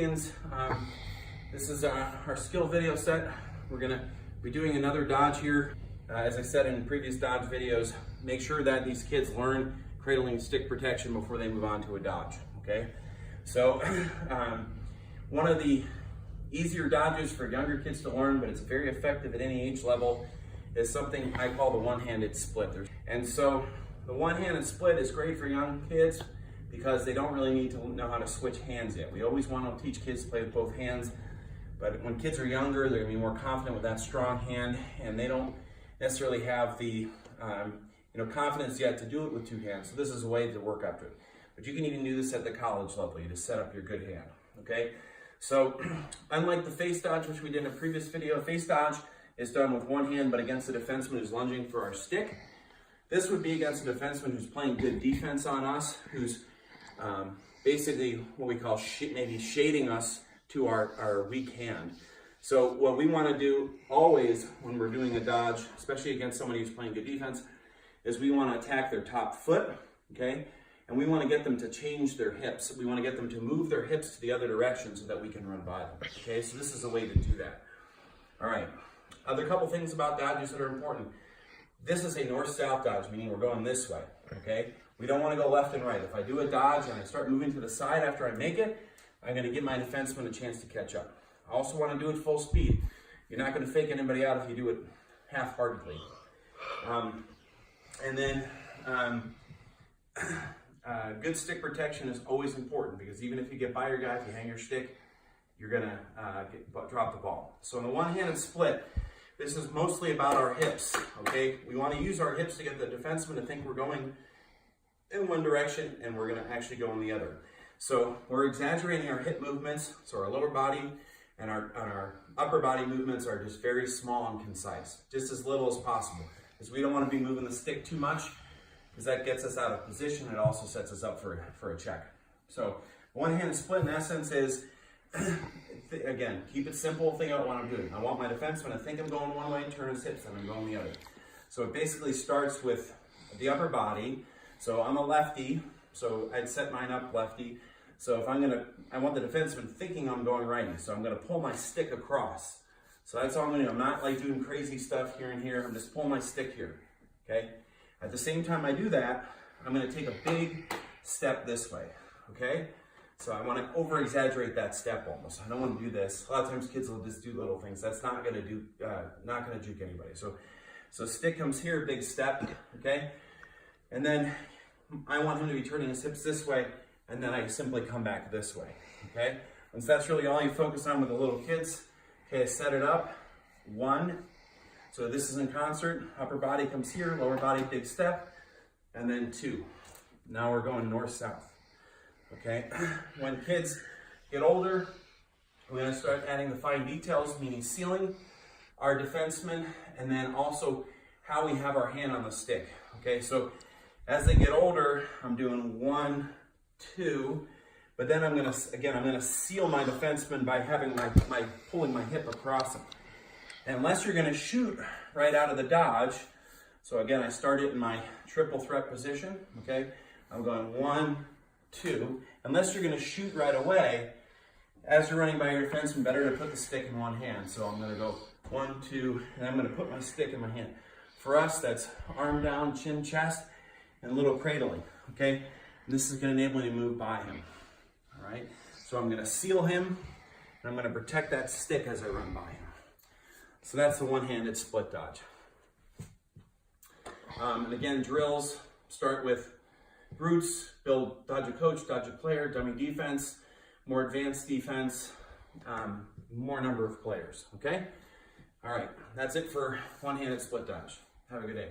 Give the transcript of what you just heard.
champions. This is our skill video set. We're gonna be doing another dodge here. As I said in previous dodge videos, make sure that these kids learn cradling stick protection before they move on to a dodge, okay? So one of the easier dodges for younger kids to learn, but it's very effective at any age level, is something I call the one-handed split. And so the one-handed split is great for young kids because they don't really need to know how to switch hands yet. We always want to teach kids to play with both hands, but when kids are younger, they're gonna be more confident with that strong hand, and they don't necessarily have the confidence yet to do it with two hands. So this is a way to work up to it. But you can even do this at the college level. You just set up your good hand, okay? So unlike the face dodge, which we did in a previous video, face dodge is done with one hand, but against a defenseman who's lunging for our stick. This would be against a defenseman who's playing good defense on us, who's basically what we call maybe shading us to our weak hand. So what we want to do always when we're doing a dodge, especially against somebody who's playing good defense, is we want to attack their top foot, okay? And we want to get them to change their hips. We want to get them to move their hips to the other direction so that we can run by them, okay? So this is a way to do that. All right, other couple things about dodges that are important. This is a north-south dodge, meaning we're going this way, okay? We don't want to go left and right. If I do a dodge and I start moving to the side after I make it, I'm going to give my defenseman a chance to catch up. I also want to do it full speed. You're not going to fake anybody out if you do it half-heartedly. Good stick protection is always important because even if you get by your guy, if you hang your stick, you're going to drop the ball. So in the one-handed split, this is mostly about our hips, okay? We want to use our hips to get the defenseman to think we're going in one direction and we're going to actually go in the other. So we're exaggerating our hip movements, so our lower body and our upper body movements are just very small and concise, just as little as possible, because we don't want to be moving the stick too much because that gets us out of position. It also sets us up for a check. So one-handed split in essence is, again, keep it simple, think out what I'm doing. I want my defenseman to think I'm going one way, turn his hips, and I'm going the other. So it basically starts with the upper body. So I'm a lefty, so I'd set mine up lefty. So if I want the defenseman thinking I'm going righty, so I'm gonna pull my stick across. So that's all I'm gonna do. I'm not like doing crazy stuff here and here. I'm just pulling my stick here, okay? At the same time I do that, I'm gonna take a big step this way, okay? So I wanna over-exaggerate that step almost. I don't wanna do this. A lot of times kids will just do little things. That's not gonna juke anybody. So stick comes here, big step, okay? And then I want him to be turning his hips this way, and then I simply come back this way, okay? And so that's really all you focus on with the little kids. Okay, set it up, 1. So this is in concert, upper body comes here, lower body, big step, and then 2. Now we're going north-south, okay? When kids get older, we're gonna start adding the fine details, meaning sealing our defenseman, and then also how we have our hand on the stick, okay? So as they get older, I'm doing 1, 2, but then I'm gonna seal my defenseman by having pulling my hip across him. Unless you're gonna shoot right out of the dodge, so again, I start it in my triple threat position, okay? I'm going 1, 2. Unless you're gonna shoot right away, as you're running by your defenseman, better to put the stick in one hand. So I'm gonna go 1, 2, and I'm gonna put my stick in my hand. For us, that's arm down, chin, chest, and a little cradling, okay? And this is gonna enable me to move by him, all right? So I'm gonna seal him, and I'm gonna protect that stick as I run by him. So that's the one-handed split dodge. And again, drills start with roots, build dodge a coach, dodge a player, dummy defense, more advanced defense, more number of players, okay? All right, that's it for one-handed split dodge. Have a good day.